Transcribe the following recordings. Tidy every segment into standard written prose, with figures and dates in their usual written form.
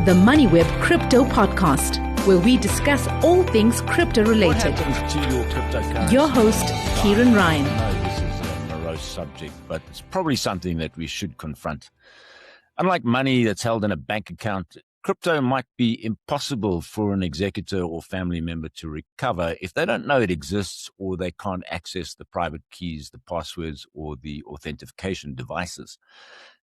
the Moneyweb Crypto Podcast, where we discuss all things crypto related. What happens to your cryptocurrency? Your host, Kieran Ryan. I know this is a morose subject, but it's probably something that we should confront. Unlike money that's held in a bank account, crypto might be impossible for an executor or family member to recover if they don't know it exists or they can't access the private keys, the passwords, or the authentication devices.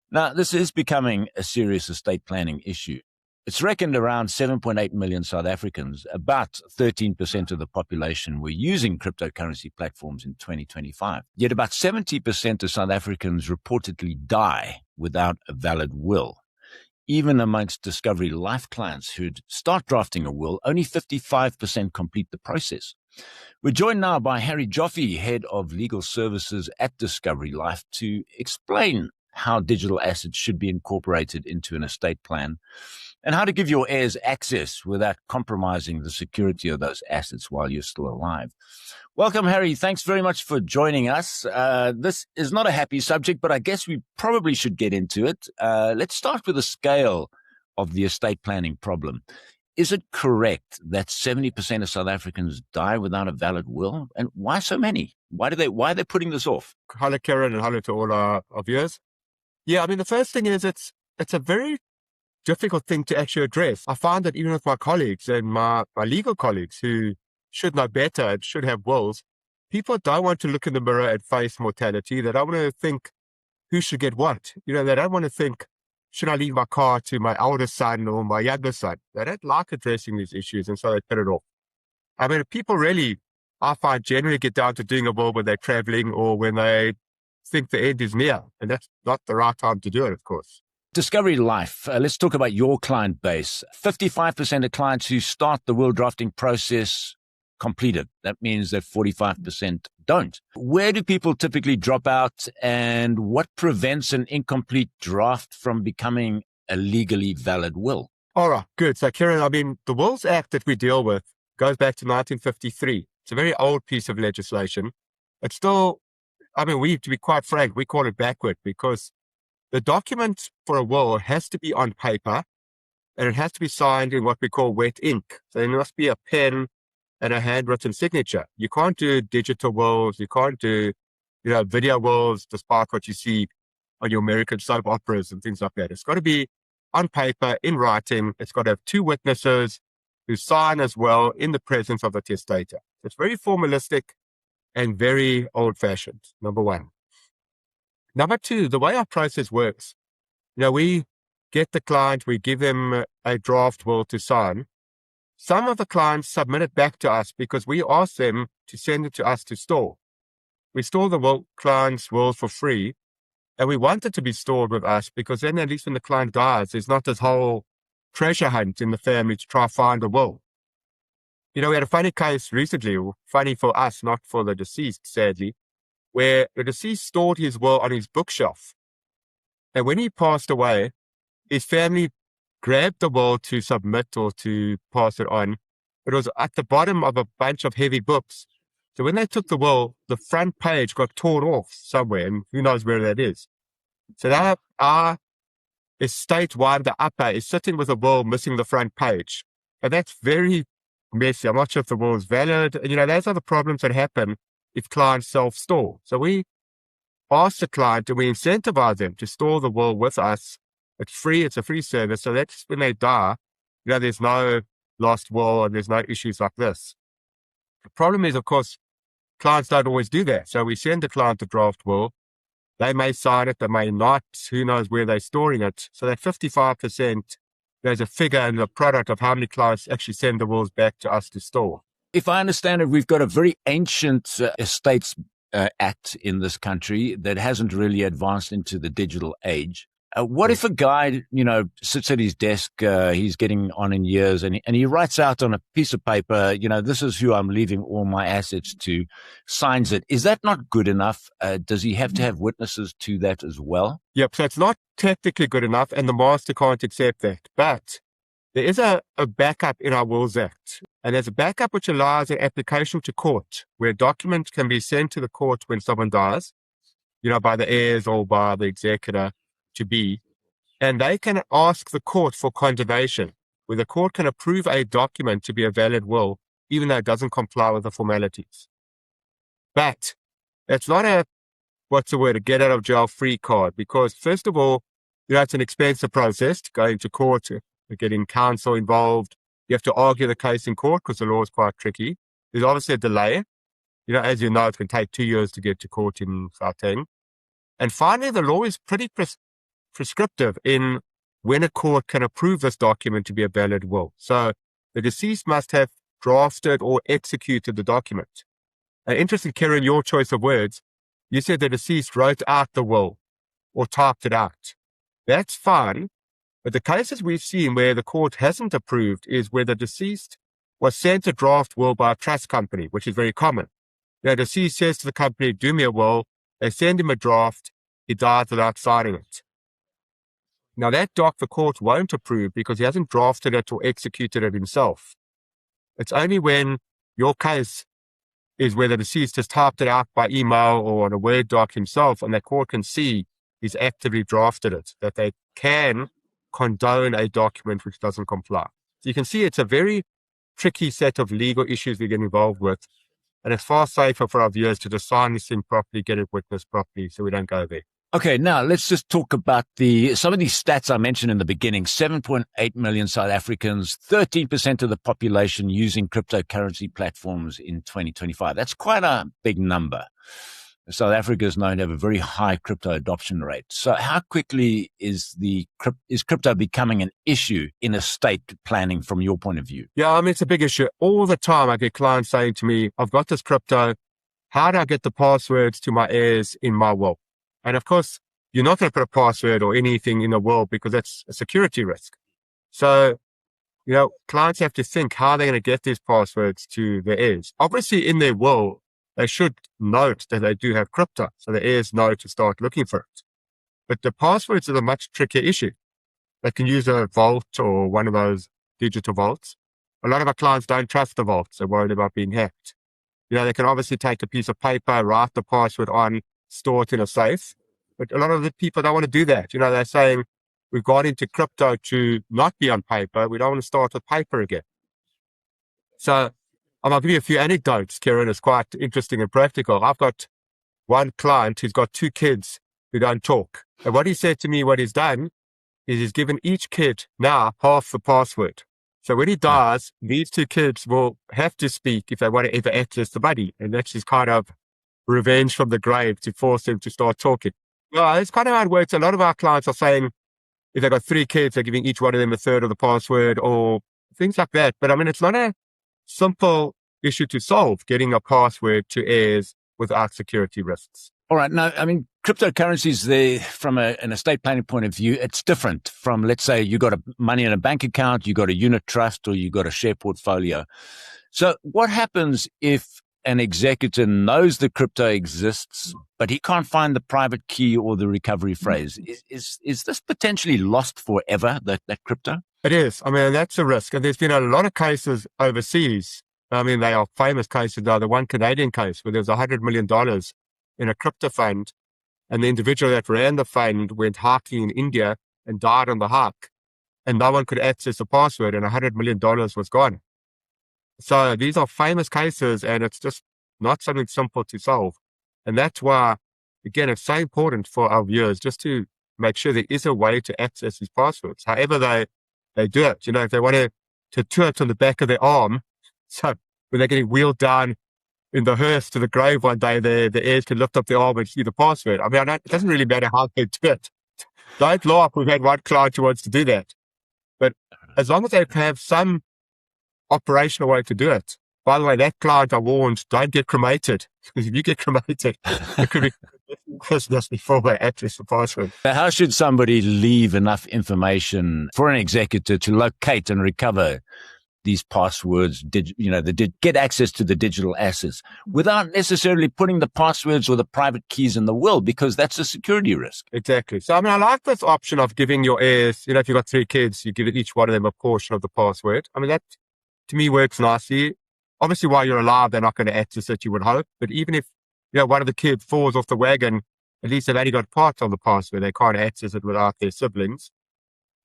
Now, this is becoming a serious estate planning issue. It's reckoned around 7.8 million South Africans, about 13% of the population, were using cryptocurrency platforms in 2025. Yet about 70% of South Africans reportedly die without a valid will. Even amongst Discovery Life clients who'd start drafting a will, only 55% complete the process. We're joined now by Harry Joffe, Head of Legal Services at Discovery Life, to explain how digital assets should be incorporated into an estate plan and how to give your heirs access without compromising the security of those assets while you're still alive. Welcome, Harry. Thanks very much for joining us. This is not a happy subject, but I guess we probably should get into it. Let's start with the scale of the estate planning problem. Is it correct that 70% of South Africans die without a valid will? And why so many? Why are they putting this off? Hello, Karen, and hello to all our viewers. Yeah, I mean, the first thing is it's a very difficult thing to actually address. I find that even with my colleagues and my legal colleagues who should know better and should have wills, people don't want to look in the mirror and face mortality. They don't want to think who should get what. They don't want to think, should I leave my car to my elder son or my younger son? They don't like addressing these issues, and so they put it off. I mean, people really, I find, generally get down to doing a will when they're traveling or when they think the end is near, and that's not the right time to do it, of course. Discovery Life, let's talk about your client base. 55% of clients who start the will drafting process completed. That means that 45% don't. Where do people typically drop out, and what prevents an incomplete draft from becoming a legally valid will? All right, good. So, Kieran, I mean, the Wills Act that we deal with goes back to 1953. It's a very old piece of legislation. It's still, to be quite frank, we call it backward because the document for a will has to be on paper and it has to be signed in what we call wet ink. So there must be a pen and a handwritten signature. You can't do digital wills. You can't do, video wills, despite what you see on your American soap operas and things like that. It's got to be on paper, in writing. It's got to have two witnesses who sign as well in the presence of the testator. It's very formalistic and very old-fashioned, number one. Number two, the way our process works, we get the client, we give them a draft will to sign. Some of the clients submit it back to us because we ask them to send it to us to store. We store the client's wills for free, and we want it to be stored with us because then at least when the client dies, there's not this whole treasure hunt in the family to try to find a will. We had a funny case recently, funny for us, not for the deceased, sadly, where the deceased stored his will on his bookshelf. And when he passed away, his family grabbed the will to submit or to pass it on. It was at the bottom of a bunch of heavy books. So when they took the will, the front page got torn off somewhere, and who knows where that is. So now our estate one, the upper, is sitting with a will missing the front page. And that's very messy. I'm not sure if the will is valid. And, those are the problems that happen if clients self-store. So we ask the client and we incentivize them to store the will with us. It's free. It's a free service. So that's when they die, there's no lost will and there's no issues like this. The problem is, of course, clients don't always do that. So we send the client a draft will. They may sign it, they may not. Who knows where they're storing it. So that 55%, there's a figure in the product of how many clients actually send the wills back to us to store. If I understand it, we've got a very ancient estates act in this country that hasn't really advanced into the digital age. What if a guy, sits at his desk, he's getting on in years, and he writes out on a piece of paper, this is who I'm leaving all my assets to, signs it. Is that not good enough? Does he have to have witnesses to that as well? Yep, so it's not technically good enough, and the master can't accept that. But there is a backup in our Wills Act, and there's a backup which allows an application to court where documents can be sent to the court when someone dies, by the heirs or by the executor to be. and they can ask the court for conservation, where the court can approve a document to be a valid will, even though it doesn't comply with the formalities. But it's not a get out of jail free card, because first of all, it's an expensive process to go into court, getting counsel involved. You have to argue the case in court because the law is quite tricky. There's obviously a delay. As you know, it can take 2 years to get to court in Gauteng. And finally, the law is pretty prescriptive in when a court can approve this document to be a valid will. So the deceased must have drafted or executed the document. Interesting, Karen, your choice of words. You said the deceased wrote out the will or typed it out. That's fine. But the cases we've seen where the court hasn't approved is where the deceased was sent a draft will by a trust company, which is very common. The deceased says to the company, do me a will. They send him a draft. He dies without signing it. Now that doc the court won't approve because he hasn't drafted it or executed it himself. It's only when your case is where the deceased has typed it out by email or on a Word doc himself, and the court can see he's actively drafted it, that they can condone a document which doesn't comply. So you can see it's a very tricky set of legal issues we get involved with, and it's far safer for our viewers to just sign this thing properly, get it witnessed properly, so we don't go there. Okay, now let's just talk about some of these stats I mentioned in the beginning. 7.8 million South Africans, 13% of the population using cryptocurrency platforms in 2025. That's quite a big number. South Africa is known to have a very high crypto adoption rate. So how quickly is crypto becoming an issue in estate planning from your point of view? Yeah, it's a big issue. All the time I get clients saying to me, I've got this crypto. How do I get the passwords to my heirs in my will? And of course, you're not going to put a password or anything in the will because that's a security risk. So, clients have to think how they're going to get these passwords to their heirs. Obviously, in their will, they should note that they do have crypto, so the heirs know to start looking for it. But the passwords is a much trickier issue. They can use a vault or one of those digital vaults. A lot of our clients don't trust the vaults. They're worried about being hacked. They can obviously take a piece of paper, write the password on, store it in a safe. But a lot of the people don't want to do that. They're saying, we've got into crypto to not be on paper. We don't want to start with paper again. So I'll give you a few anecdotes, Kieran. It's quite interesting and practical. I've got one client who's got 2 kids who don't talk. And what he said to me, what he's done is he's given each kid now half the password. So when he dies, these 2 kids will have to speak if they want to ever access the money. And that's his kind of revenge from the grave to force them to start talking. Well, it's kind of how it works. A lot of our clients are saying if they've got 3 kids, they're giving each one of them a third of the password or things like that. But it's not a simple issue to solve, getting a password to heirs without security risks. All right. Now, cryptocurrencies, from an estate planning point of view, it's different from, let's say, you got money in a bank account, you got a unit trust, or you got a share portfolio. So what happens if an executor knows the crypto exists, but he can't find the private key or the recovery phrase? Is this potentially lost forever, that crypto? It is. That's a risk. And there's been a lot of cases overseas. They are famous cases. The one Canadian case where there was $100 million in a crypto fund, and the individual that ran the fund went hiking in India and died on the hike, and no one could access the password, and $100 million was gone. So these are famous cases, and it's just not something simple to solve. And that's why, again, it's so important for our viewers just to make sure there is a way to access these passwords. However they do it, if they want to tattoo it on the back of their arm, so when they're getting wheeled down in the hearse to the grave one day, the heirs can lift up their arm and see the password. It doesn't really matter how they do it. Don't laugh. We've had one client who wants to do that. But as long as they have some operational way to do it. By the way, that client I warned, don't get cremated. Because if you get cremated, it could be Christmas before they access the password. How should somebody leave enough information for an executor to locate and recover these passwords, get access to the digital assets without necessarily putting the passwords or the private keys in the will, because that's a security risk? Exactly. So, I like this option of giving your heirs, if you've got 3 kids, you give each one of them a portion of the password. That to me works nicely. Obviously, while you're alive, they're not going to access it, you would hope. But even if, one of the kids falls off the wagon, at least they've only got part of the password. They can't access it without their siblings.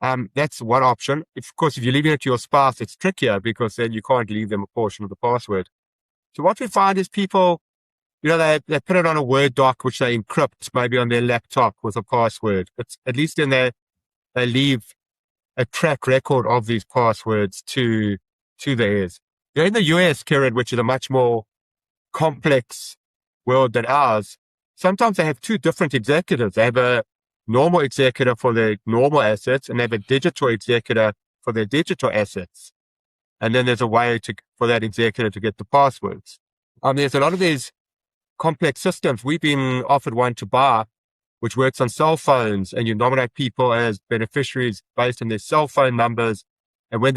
That's one option. Of course, if you're leaving it to your spouse, it's trickier because then you can't leave them a portion of the password. So what we find is people, they put it on a Word doc, which they encrypt maybe on their laptop with a password. But at least then they leave a track record of these passwords to the heirs. In the US, Kieran, which is a much more complex world than ours, sometimes they have two different executives. They have a normal executor for their normal assets, and they have a digital executor for their digital assets. And then there's a way for that executor to get the passwords. There's a lot of these complex systems. We've been offered one to buy, which works on cell phones, and you nominate people as beneficiaries based on their cell phone numbers. And when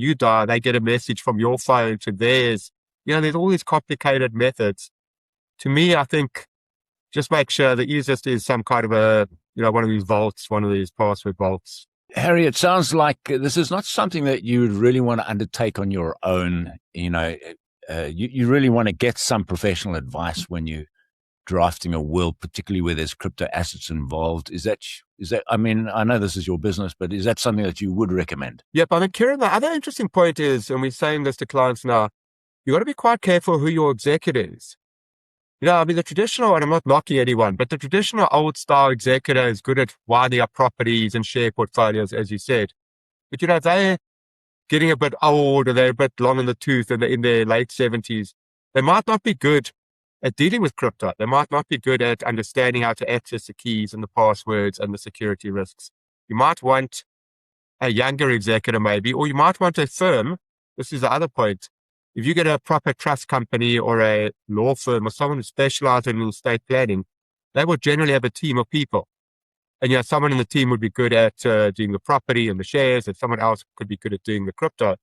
you die, they get a message from your phone to theirs. There's all these complicated methods. To me, I think just make sure the easiest is some kind of one of these vaults, one of these password vaults. Harry, it sounds like this is not something that you would really want to undertake on your own. You really want to get some professional advice when you're drafting a will, particularly where there's crypto assets involved. Is that, I mean, I know this is your business, but is that something that you would recommend? Yep. I mean, Kieran, the other interesting point is, and we're saying this to clients now, you got to be quite careful who your executor is. The traditional, and I'm not knocking anyone, but the traditional old style executor is good at winding up properties and share portfolios, as you said. But, they're getting a bit old, or they're a bit long in the tooth, and they're in their late 70s. They might not be good at dealing with crypto. They might not be good at understanding how to access the keys and the passwords and the security risks. You might want a younger executor maybe, or you might want a firm. This is the other point. If you get a proper trust company or a law firm or someone who specializes in estate planning, they will generally have a team of people. And, someone in the team would be good at doing the property and the shares, and someone else could be good at doing the crypto.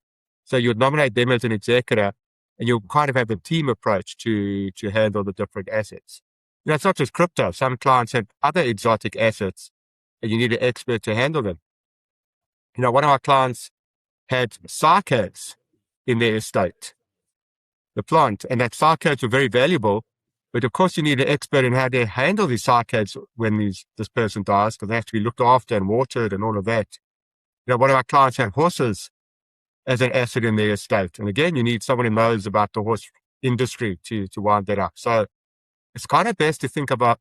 So you would nominate them as an executor, and you'll kind of have a team approach to handle the different assets. It's not just crypto. Some clients have other exotic assets, and you need an expert to handle them. One of our clients had sarcades in their estate, the plant, and that sarcades were very valuable. But of course, you need an expert in how to handle these sarcades when this person dies, because they have to be looked after and watered and all of that. One of our clients had horses as an asset in their estate. And again, you need someone who knows about the horse industry to wind that up. So it's kind of best to think about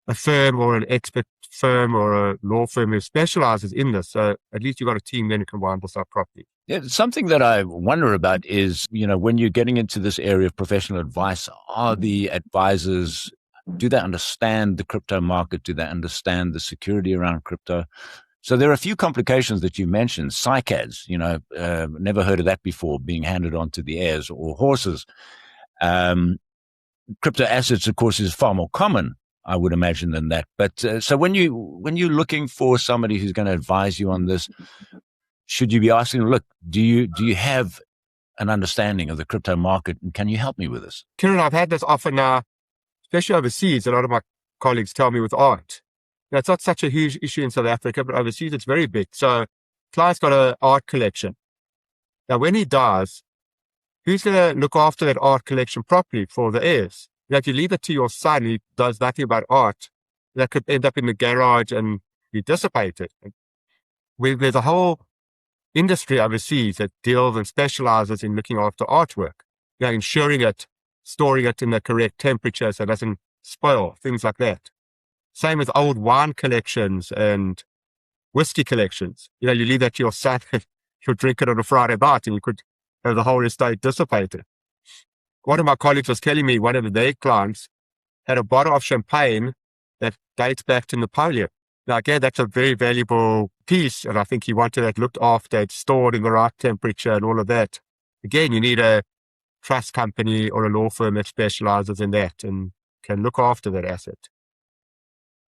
a firm or an expert firm or a law firm who specializes in this. So at least you've got a team then who can wind this up properly. Yeah, something that I wonder about is, when you're getting into this area of professional advice, are the advisors, do they understand the crypto market? Do they understand the security around crypto? So there are a few complications that you mentioned. Cycads, never heard of that before, being handed on to the heirs, or horses. Crypto assets, of course, is far more common, I would imagine, than that. But so when you're looking for somebody who's going to advise you on this, should you be asking, look, do you have an understanding of the crypto market, and can you help me with this? Kieran, I've had this often now, especially overseas. A lot of my colleagues tell me with art. It's not such a huge issue in South Africa, but overseas it's very big. So client's got an art collection. Now, when he dies, who's going to look after that art collection properly for the heirs? If you leave it to your son, he does nothing about art, that could end up in the garage and be dissipated. There's a whole industry overseas that deals and specializes in looking after artwork, ensuring it, storing it in the correct temperature so it doesn't spoil, things like that. Same with old wine collections and whiskey collections. You leave that to your son, he'll drink it on a Friday night and you could have the whole estate dissipated. One of my colleagues was telling me one of their clients had a bottle of champagne that dates back to Napoleon. Now, again, that's a very valuable piece, and I think he wanted that looked after, stored in the right temperature and all of that. Again, you need a trust company or a law firm that specializes in that and can look after that asset.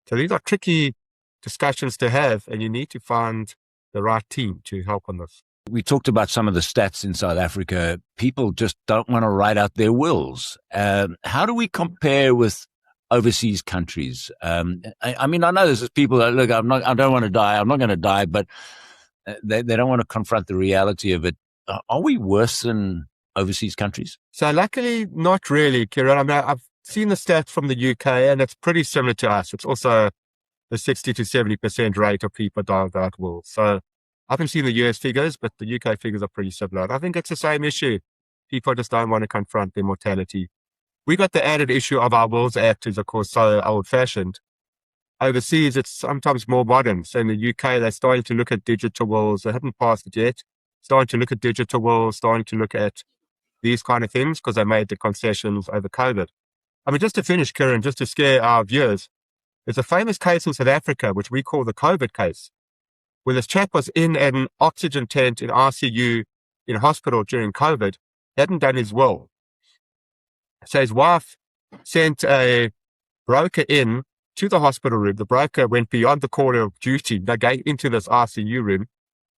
So these are tricky discussions to have, and you need to find the right team to help on this. We talked about some of the stats in South Africa. People just don't want to write out their wills. How do we compare with overseas countries? I know there's people that, look, I don't want to die. I'm not going to die, but they don't want to confront the reality of it. Are we worse than overseas countries? So luckily, not really, Kieran. I've seen the stats from the UK, and it's pretty similar to us. It's also the 60 to 70% rate of people die without will. So I haven't seen the US figures, but the UK figures are pretty similar. And I think it's the same issue. People just don't want to confront their mortality. We got the added issue of our Wills Act is, of course, so old-fashioned. Overseas, it's sometimes more modern. So in the UK, they're starting to look at digital wills. They haven't passed it yet. Starting to look at digital wills, starting to look at these kind of things because they made the concessions over COVID. I mean, just to finish, Kieran, just to scare our viewers, there's a famous case in South Africa, which we call the COVID case, where this chap was in an oxygen tent in ICU in hospital during COVID, hadn't done his will. So his wife sent a broker in to the hospital room. The broker went beyond the call of duty. They got into this ICU room,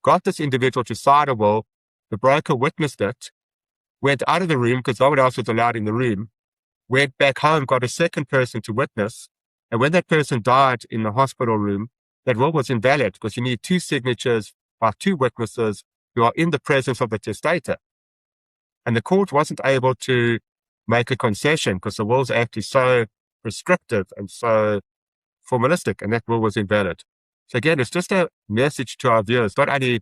got this individual to sign a will. The broker witnessed it, went out of the room because no one else was allowed in the room, went back home, got a second person to witness. And when that person died in the hospital room, that will was invalid because you need two signatures by two witnesses who are in the presence of the testator. And the court wasn't able to make a concession because the Wills Act is so prescriptive and so formalistic, and that will was invalid. So again, it's just a message to our viewers. Not only,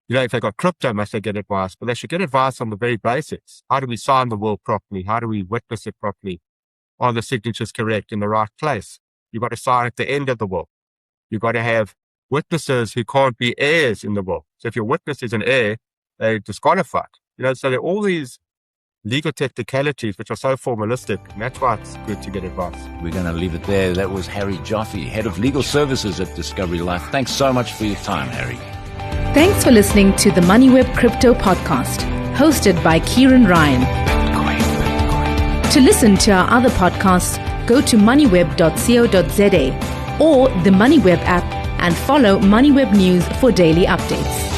if they got crypto, must they get advice, but they should get advice on the very basics. How do we sign the will properly? How do we witness it properly? Are the signatures correct in the right place? You've got to sign at the end of the will. You've got to have witnesses who can't be heirs in the will. So if your witness is an heir, they're disqualified. So there are all these legal technicalities which are so formalistic, and that's why it's good to get advice. We're going to leave it there. That was Harry Jaffe, Head of Legal Services at Discovery Life. Thanks so much for your time, Harry. Thanks for listening to the Moneyweb Crypto Podcast, hosted by Kieran Ryan. To listen to our other podcasts, go to moneyweb.co.za or the Moneyweb app and follow Moneyweb News for daily updates.